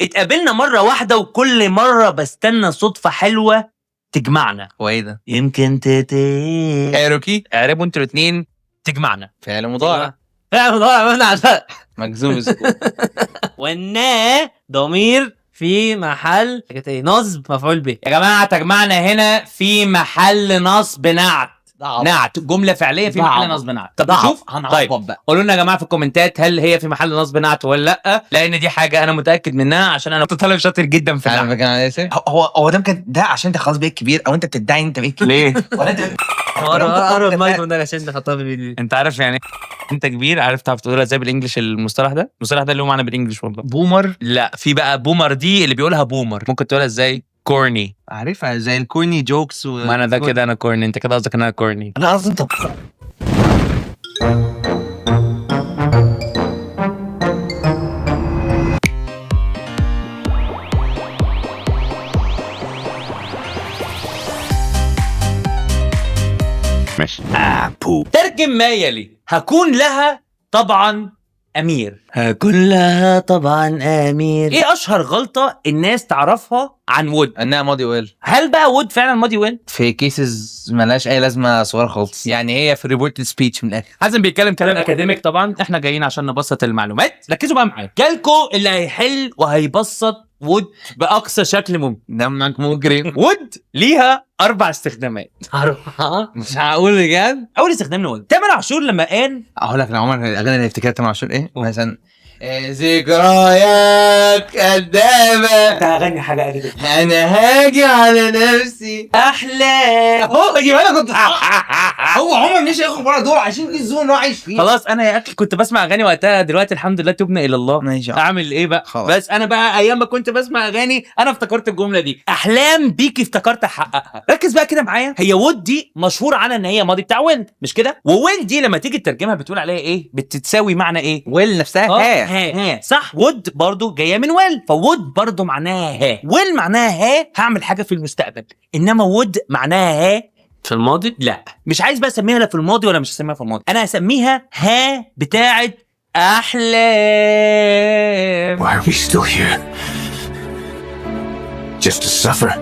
اتقابلنا مرة واحدة وكل مرة بستنى صدفة حلوة تجمعنا. وايه ده؟ يمكن كايروكي اعربوا انتوا الاثنين تجمعنا. فعل مضارع فعلا مضارع من عشان مجزوم السكون. والنا ضمير في محل نصب مفعول به. يا جماعة تجمعنا هنا في محل نصب نعت. نعت جملة فعلية في محل نصب نعت. طب نشوف. طيب بقى قولوا لنا يا جماعة في الكومنتات هل هي في محل نصب نعت ولا لا، لان دي حاجة انا متأكد منها عشان انا كنت طالب شاطر جدا في انا النحو. فاكر على اسم هو ده ممكن ده عشان انت خلاص بقيت كبير او انت بتدعي انت بقيت كبير ليه؟ ولا انت قرب المايك ده عشان نحطها بالانجليزي. انت عارف يعني انت كبير، عارف تعرف تقولها ازاي بالانجلش؟ المصطلح ده اللي هو معنى بالانجلش والله بومر. لا في بقى بومر دي اللي بيقولها بومر، ممكن تقولها ازاي؟ كورني. عارفها زي الكورني جوكس ما انا ده كده انا كورني، انت كده قصدك ان انا كورني. انا قصدي انت ماشي. ترجم ما يلي. هكون لها طبعا امير. هكون لها طبعا امير. ايه اشهر غلطة الناس تعرفها عن وود؟ انها ماضي ويل. هل بقى وود فعلا ماضي ويل؟ في كيسز ملهاش اي لازمه صغيره خالص، يعني هي في ريبورت سبيتش من الاخر. حازم بيتكلم كلام اكاديميك طبعا، احنا جايين عشان نبسط المعلومات. ركزوا بقى معايا، جالكوا اللي هيحل وهيبسط وود باقصى شكل ممكن. دمك مجرم. وود ليها 4 استخدامات. 4 مش هقول بجد. اول استخدام لوود تامر عاشور لما قال اقول لك لعمر الاغاني اللي افتكرت تامر عاشور ايه مثلا ذكريات قدامة. هغني حاجه قالت انا هاجي على نفسي احلى. هو يبقى انا كنت هو عمر مش هياخد بره دول عشان دي الزون اللي هو عايش فيه. خلاص انا يا اخي كنت بسمع اغاني وقتها، دلوقتي الحمد لله تبنا الى الله. ماشي. اعمل ايه بقى خلاص. بس انا بقى ايام ما كنت بسمع اغاني انا افتكرت الجمله دي، احلام بيكي افتكرت احققها. ركز بقى كده معايا، هي وود دي مشهور عنها ان هي ماضي بتاع ويل مش كده؟ وويل دي لما تيجي تترجمها بتقول عليها ايه؟ بتتساوي معنى ايه؟ ويل نفسها ها صح. وود برضو جايه من ويل، فوود برضو معناها ها. ويل معناها ها هعمل حاجه في المستقبل، انما وود معناها ها في الماضي. لا مش عايز بقى اسميها لا في الماضي ولا مش هسميها في الماضي، انا هسميها ها بتاعه احلام. Why are we still here? Just to suffer?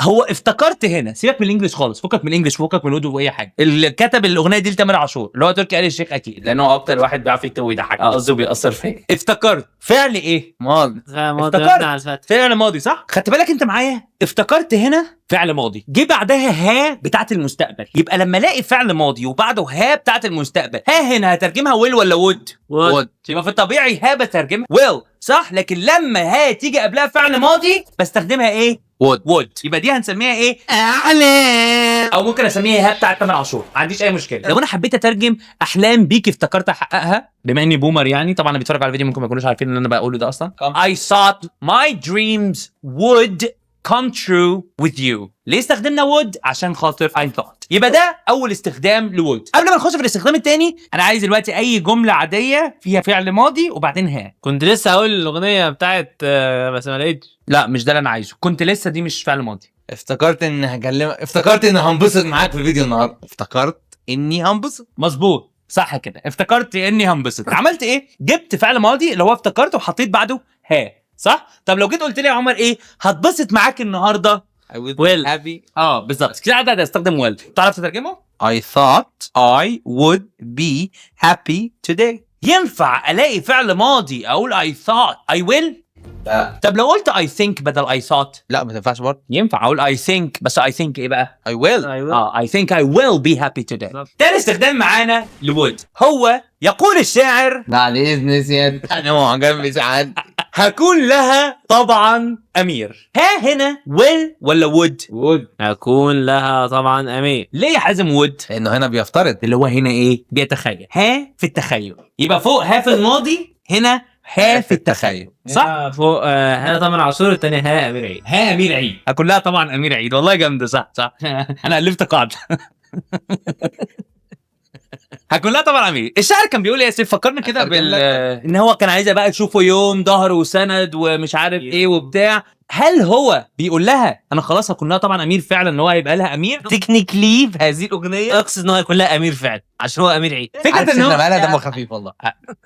هو افتكرت هنا، سيبك من الانجليش خالص، فكك من الانجليش وفكك من الودو واي حاجه. اللي كتب الاغنيه دي لتامر عاشور اللي هو تركي آل الشيخ اكيد، لانه اكتر واحد بيعرف يكتب ويضحك، قصدي بيأثر فيا. افتكرت فعل ايه؟ ماضي. افتكرت فعل ماضي صح؟ خدت بالك انت معايا؟ افتكرت هنا فعل ماضي جه بعدها ها بتاعه المستقبل، يبقى لما الاقي فعل ماضي وبعده ها بتاعه المستقبل، ها هنا هترجمها ويل ولا وود؟ وود. يبقى في الطبيعي ها بترجمها ويل صح، لكن لما ها تيجي قبلها فعل ماضي بستخدمها ايه؟ وود. يبقى دي هنسميها ايه؟ احلام، او ممكن اسميها ها بتاعه تامر عاشور، ما عنديش اي مشكله. لو انا حبيت اترجم احلام بيكي افتكرت احققها، بما اني بومر يعني طبعا اللي بيتفرج على الفيديو ممكن ما يكونوش عارفين اللي انا بقوله ده اصلا. I thought my dreams would come true with you. ليه استخدمنا would؟ عشان خاطر I thought. يبقى ده اول استخدام لwould. قبل ما نخش في الاستخدام الثاني، انا عايز دلوقتي اي جمله عاديه فيها فعل ماضي وبعدين ها. كنت لسه هقول الاغنيه بتاعت بس ما لقيتش. لا مش ده اللي انا عايزه، كنت لسه دي مش فعل ماضي. افتكرت اني هكلمك، افتكرت اني هنبسط معاك في الفيديو النهارده، افتكرت اني هنبسط. مظبوط صح كده، افتكرت اني هنبسط. عملت ايه؟ جبت فعل ماضي اللي هو افتكرت وحطيت بعده ها صح. طب لو جيت قلت لي يا عمر ايه هتبسط معاك النهارده؟ I would Well. be happy. بالظبط كده. ده استخدم ويل. تعرف تترجمه؟ I thought I would be happy today. ينفع الاقي فعل ماضي اقول I thought I will؟ لا. طب لو قلت I think بدل I thought لا ما تنفعش برضه. ينفع اقول I think بس I think ايه بقى؟ I will. I think I will be happy today. تاني استخدام معانا لwould هو يقول الشاعر بعد اذن سيادة انا معجب بسعادتي. هكون لها طبعا امير. ها هنا will ولا would؟ هكون لها طبعا امير. ليه يا حازم would؟ لانه هنا بيفترض اللي هو هنا ايه؟ بيتخيل. ها في التخيل، يبقى فوق ها في الماضي، هنا ها في التخيل صح؟ فوق هنا طبعا عاشور، الثاني ها امير عيد. ها امير عيد. هكون لها طبعا امير عيد. والله جامده صح. انا الفت قاعده. هكون لها طبعا امير. الشاعر كان بيقول ايه يا سيف؟ فكرنا كده ان هو كان عايزها بقى تشوفه يوم ظهر وسند ومش عارف ايه وبتاع. هل هو بيقول لها انا خلاص هكون لها طبعا امير فعلا ان هو هيبقى لها امير تكنيكلي في هذه الاغنيه؟ اقصد ان هو يكون لها امير فعلا عشان هو امير عيد. فكره ان هو بقى دمه خفيف والله.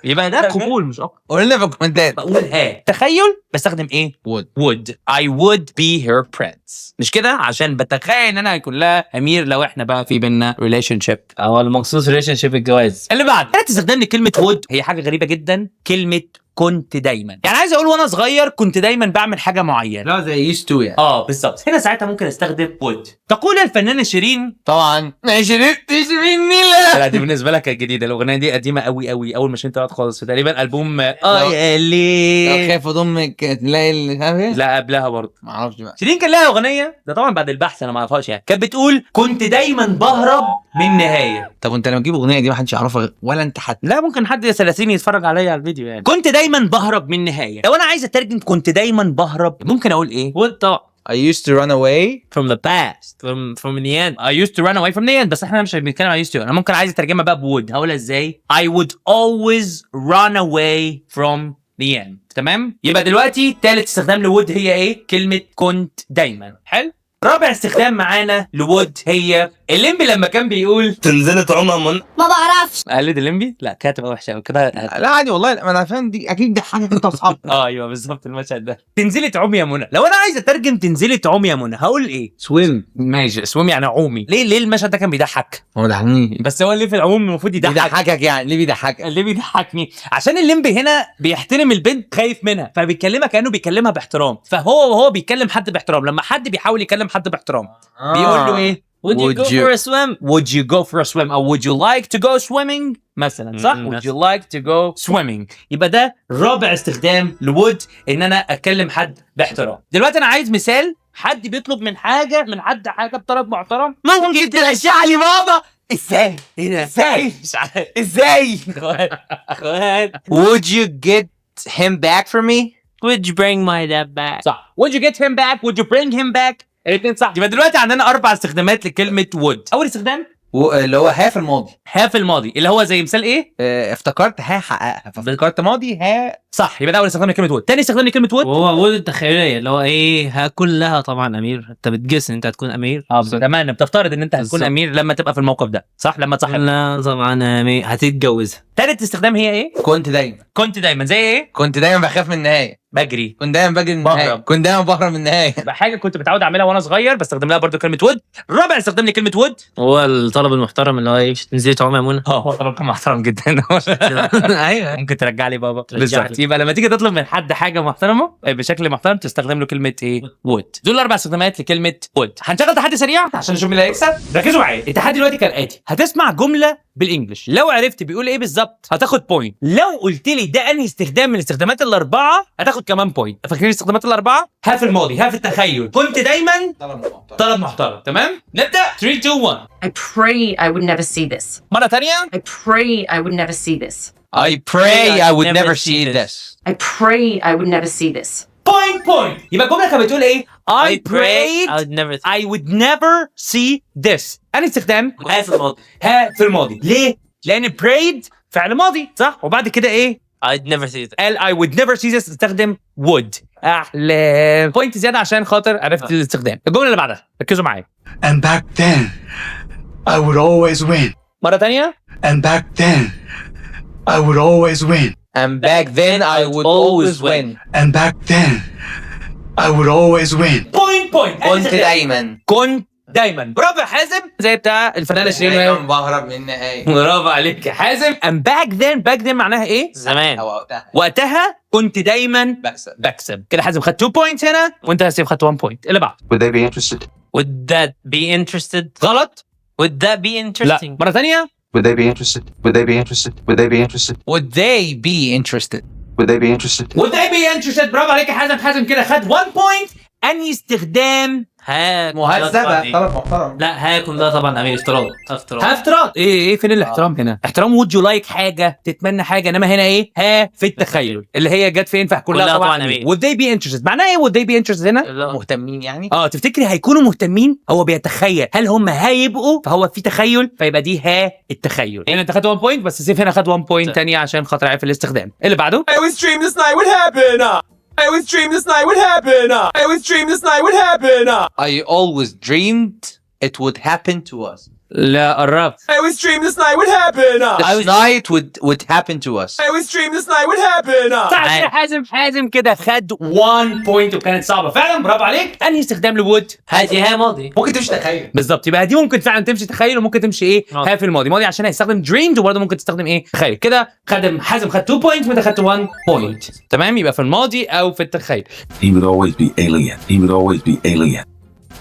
يبقى ده قبول مش اكتر. قول لنا في الكومنتات. بقول تخيل بستخدم ايه؟ would I would be her prince. مش كده؟ عشان بتخيل ان انا هيكون لها امير لو احنا بقى في بينا relationship. هو المخصوص ريليشن شيب الجواز. اللي بعد انا تستخدم لي كلمه would هي حاجه غريبه جدا. كلمه كنت دايما، يعني عايز اقول وانا صغير كنت دايما بعمل حاجه معينه. لا زي used to يعني. بالظبط. هنا ساعتها ممكن استخدم would. تقول الفنانه شيرين طبعا ما شربتش مني لا دي بالنسبه لك جديده. الاغنيه دي قديمه قوي قوي، اول ما شيرين طلعت خالص، في تقريبا البوم لو ليه خايف اضمك تلاقي اللي مش عارف ايه. لا قبلها برضه ما اعرفش بقى. شيرين كان لها اغنيه ده طبعا بعد البحث انا ما اعرفهاش يعني، كانت بتقول كنت دايما بهرب من نهايه. طب وانت لما تجيب اغنيه دي ما حدش يعرفها ولا انت حتى؟ لا ممكن حد 30 يتفرج عليا على الفيديو يعني. كنت دايما بهرب من نهايه. لو انا عايز اترجم كنت دايما بهرب ممكن اقول ايه؟ وانت I used to run away from the past from the end. I used to run away from the end. بس احنا مش بنتكلم عن used to. انا ممكن عايز اترجمها بقى بwould. هقولها ازاي؟ I would always run away from the end. تمام؟ يبقى دلوقتي تالت استخدام لwould هي ايه؟ كلمة كنت دايما. حلو؟ رابع استخدام معانا لwould هي الليمبي لما كان بيقول تنزلي تعوم من ما بعرفش. قلد الليمبي؟ لا كانت تبقى وحشه قوي كده. لا عادي والله. ما انا فاهم دي اكيد دي حاجه انت واصحابك. ايوه بالظبط المشهد ده. تنزلي تعومي يا منى. لو انا عايز اترجم تنزلي تعومي يا منى هقول ايه؟ سويم. ماشي سويم يعني عومي. ليه المشهد ده كان بيضحك؟ هو ضحكني بس هو اللي في العموم المفروض يضحك. بيضحكك يعني؟ ليه بيضحكك؟ اللي بيضحكني عشان الليمبي هنا بيحترم البنت خايف منها فبيكلمها كانه بيكلمها باحترام. وهو بيكلم حد باحترام. لما حد بيحاول يكلم حد باحترام بيقول له ايه؟ Would you go for a swim? Would you go for a swim or would you like to go swimming مثلا صح؟ Would you like to go swimming. يبقى ده رابع استخدام لwould ان انا اتكلم حد باحترام. دلوقتي انا عايز مثال حد بيطلب من حد حاجه بطلب محترم. ممكن ترجع لي بابا؟ ازاي؟ ايه ده؟ ازاي؟ مش عارف. ازاي؟ اخوات Would you get him back for me؟ Would you bring my dad back? صح. Would you get him back? Would you bring him back؟ الاثنين صح. يبقى دلوقتي عندنا 4 استخدامات لكلمة would. أول استخدام اللي هو ها في الماضي. ها في الماضي اللي هو زي مثال إيه؟ افتكرت ها حققها فافتكرت ماضي ها. صح. يبقى ده أول استخدام لكلمة would. تاني استخدام لكلمة would وهو ود التخيليه اللي هو ايه هكون لها طبعا امير. انت بتجس ان انت هتكون امير. تمام. بتفترض ان انت هتكون بالظبط. امير لما تبقى في الموقف ده صح؟ لما تصاحب. لا طبعا امير هتتجوزها. تالت استخدام هي ايه؟ كنت دايما. كنت دايما زي ايه؟ كنت دايما بخاف من النهايه. بجري. كنت دايما بجري من النهايه. بهرب. كنت دايما بهرب من النهايه. يبقى حاجه كنت متعود اعملها وانا صغير بستخدم لها برضو كلمه would. رابع استخدام لكلمه would هو الطلب المحترم اللي هو ايه تنزلي تعومي يا منى. هو طلب محترم جدا. ايوه ممكن ترجع لي بابا. ترجع بالظبط. لي. يبقى لما تيجي تطلب من حد حاجه محترمه بشكل محترم تستخدم له كلمه ايه؟ would. دول 4 استخدامات لكلمه would. هنشغل تحدي سريع عشان نشوف مين اللي هيكسب. ركزوا معايا. التحدي دلوقتي كالاتي. هتسمع جمله بالانجلش لو عرفت بيقول ايه بالظبط هتاخد بوينت. لو قلت لي ده انهي استخدام من الاستخدامات الاربعه هتاخد كمان بوينت. فاكرين الاستخدامات الاربعه؟ ها في الماضي، ها في التخيل، كنت دايما طلب محترم. تمام؟ نبدا 3 2 1. I pray I would never see this. مره ثانيه. I pray I would never see this. I pray I would never see this. I pray I would never see this. بوينت. يبقى الجمله كانت بتقول ايه؟ I prayed I would never I would never see this. أنا استخدام ها في الماضي. ها في الماضي. ليه؟ لأن prayed فعل ماضي صح؟ وبعد كده إيه؟ I'd never see that. قال I would never see this استخدم would. أحلام. بوينت زيادة عشان خاطر عرفت الاستخدام. الجملة اللي بعدها ركزوا معايا. And back then I would always win. مرة تانية. And back then I would always win. And back then I would always win. And back then I would always win. بوينت. كنت دايما. كنت دايما. برافو يا حازم زي بتاع الفنانة شيرين. دايما بهرب من النهايه. برافو عليك يا حازم. And back then معناها إيه؟ زمان. او وقتها وقتها كنت دايما بكسب. كده حازم خد 2 بوينتس هنا وانت يا سيف خدت 1 بوينت. اللي بعد. Would they be interested? Would that be interested? غلط. Would that be لا interesting? مرة ثانية. Would they be interested? Would they be interested? Would they be interested? Would they be interested? Would they be interested? Would they be interested. برافو عليك يا حازم. حازم كده خد 1 بوينت. أنهي استخدام مهذبه طلب محترم. لا هاكل ده طبعا امير افتراض. افتراض ايه فين الاحترام هنا؟ احترام would you like حاجه تتمنى حاجه، انما هنا ايه ها في التخيل اللي هي جت فين فكلها كلها طبعا طبعاً would they be interested. معناها ايه would they be interested هنا؟ مهتمين يعني. تفتكري هيكونوا مهتمين؟ هو بيتخيل هل هم هيبقوا، فهو في تخيل فيبقى دي ها التخيل. هنا انت خدت 1 بوينت بس سيف هنا خد 1 بوينت تانية عشان خاطر عارف الاستخدام. اللي بعده I always dream this night would happen. I always dream this night would happen. I always dream this night would happen. I always dreamed it would happen to us. لا قربت. I always dream this night would happen. This night would happen to us. I always dream this night would happen. صح كده حازم كده خد 1 بوينت وكانت صعبه فعلا، برافو عليك. انهي استخدام لوود؟ هذه ها ماضي. ممكن تمشي تخيل. بالظبط، يبقى دي ممكن فعلا تمشي تخيل وممكن تمشي ايه ها في الماضي. ماضي عشان هيستخدم dreamed وبرضه ممكن تستخدم ايه تخيل. كده حازم خد 2 بوينت وانت خدت 1 بوينت. تمام، يبقى في الماضي او في التخيل. He would always be alien. He would always be alien.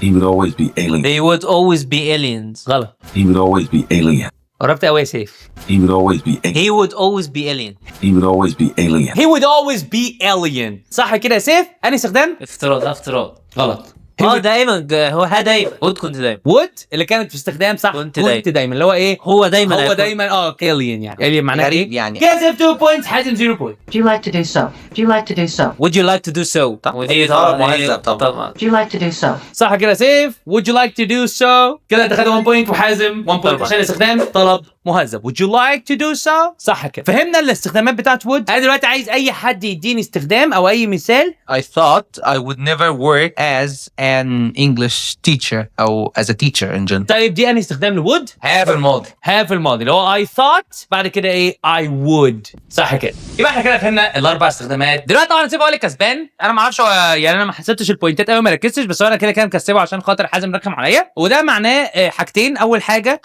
He would always be alien. They would always be aliens. غلط. He would always be alien. قربت قوي يا سيف. He would always be alien. He would always be alien. He would always be alien. He would always be alien. صح كده يا سيف؟ انهي استخدام؟ افتراض. غلط. دايما هو ها دايما كنت دايما would اللي كانت في استخدام صح كنت دايما اللي هو ايه هو دايما هو دايما alien يعني alien معناه غريب ايه يعني. كسب 2 بوينتس حازم 0 بوينت. Do you like to do so? Do you like to do so? would you like to do so ودي طبعا مهذب طبعا. Do you like to do so? صح كده سيف. would you like to do so كده انت خدت 1 بوينت وحازم 1 بوينت عشان استخدام طلب مهذب. would you like to do so صح كده. فهمنا الاستخدامات بتاعت would. انا دلوقتي عايز اي حد يديني استخدام او اي مثال. I thought I would never work as an English teacher أو as a teacher in general. طيب دي انهي استخدام لwould؟ have الماضي. have الماضي اللي هو I thought بعد كده ايه I would. صح كده. يبقى احنا كده فهمنا الاربع استخدامات. دلوقتي طبعا سيف هو اللي كسبان. انا ما اعرفش يعني انا ما حسبتش البوينتات قوي ما ركزتش، بس انا كده مكسبه عشان خاطر حازم رخم عليا، وده معناه حاجتين. اول حاجه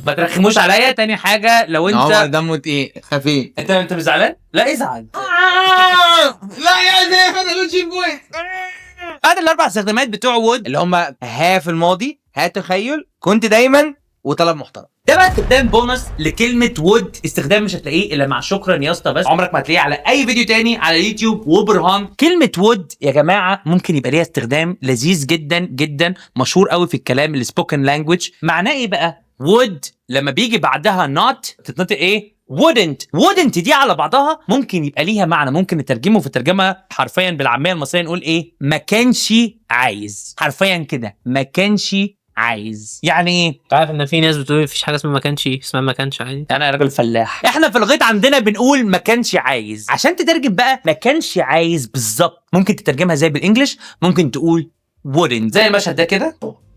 ما ترخموش عليا. تاني حاجه لو انت عمر دمه تقيل خفيف. انت مش زعلان؟ لا ازعل. لا يا زيف انا لوجي بوينت. هذا الاربع استخدامات بتوع وود اللي هم ها في الماضي، ها تخيل، كنت دايما، وطلب محترم. ده بقى استخدام بونص لكلمه وود. استخدام مش هتلاقيه الا مع شكرا يا اسطى، بس عمرك ما هتلاقيه على اي فيديو تاني على اليوتيوب وبرهان. كلمه وود يا جماعه ممكن يبقى ليها استخدام لذيذ جدا جدا مشهور قوي في الكلام السبوكن لانجويج. معناه ايه بقى؟ وود لما بيجي بعدها not تتنطق ايه؟ wouldn't دي على بعضها ممكن يبقى ليها معنى. ممكن نترجمه في الترجمه حرفيا بالعاميه المصريه نقول ايه؟ ما كانش عايز. حرفيا كده ما كانش عايز. يعني ايه؟ عارف ان في ناس بتقول مفيش حاجه اسمها ما كانش عادي. انا راجل فلاح. احنا في الغيط عندنا بنقول ما كانش عايز. عشان تترجم بقى ما كانش عايز بالظبط ممكن تترجمها زي بالانجلش. ممكن تقول wouldn't زي المشهد ده كده.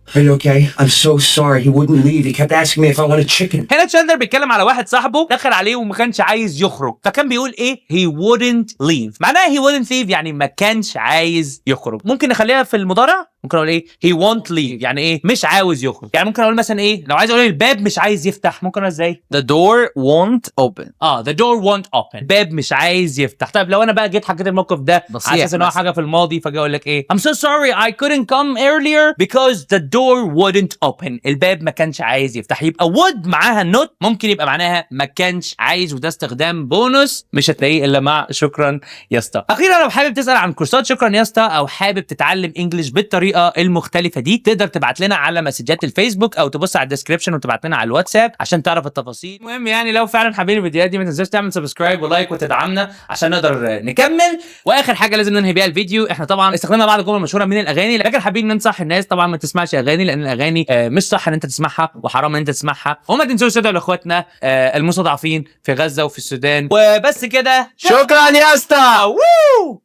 Are you okay? I'm so sorry. He wouldn't leave. He kept asking me if I wanted chicken. هنا تشاندلر بيتكلم على واحد صاحبه دخل عليه وما كانش عايز يخرج، فكان بيقول ايه؟ he wouldn't leave. معناها he wouldn't leave يعني ما كانش عايز يخرج. ممكن نخليها في المضارع، ممكن اقول ايه؟ he won't leave يعني ايه؟ مش عاوز يخرج. يعني ممكن اقول مثلا ايه؟ لو عايز اقول الباب مش عايز يفتح ممكن اقول ازاي؟ The door won't open. the door won't open. باب مش عايز يفتح. طيب لو انا بقى جيت حكيت الموقف ده على اساس ان هو حاجه في الماضي، فجاه اقول لك ايه؟ I'm so sorry I couldn't come earlier because the door wouldn't open. الباب ما كانش عايز يفتح. يبقى would معاها not ممكن يبقى معناها ما كانش عايز، وده استخدام بونص مش هتلاقيه الا مع شكرا يا اسطى. اخيرا لو حابب تسال عن كورسات شكرا يا اسطى او حابب تتعلم انجلش بالطريقه المختلفه دي، تقدر تبعت لنا على مسجات الفيسبوك او تبص على الديسكربشن وتبعت لنا على الواتساب عشان تعرف التفاصيل. المهم يعني لو فعلا حابين الفيديوهات دي ما تنساش تعمل سبسكرايب ولايك وتدعمنا عشان نقدر نكمل. واخر حاجه لازم ننهي بيها الفيديو، احنا طبعا استخدمنا بعض الجمل المشهوره من الاغاني، لكن حابين ننصح الناس طبعا ما تسمعش اغاني لان الاغاني مش صح ان انت تسمعها وحرام ان انت تسمعها. وما تنسوش تدعوا لاخواتنا المستضعفين في غزه وفي السودان. وبس كده، شكرا يا اسطى.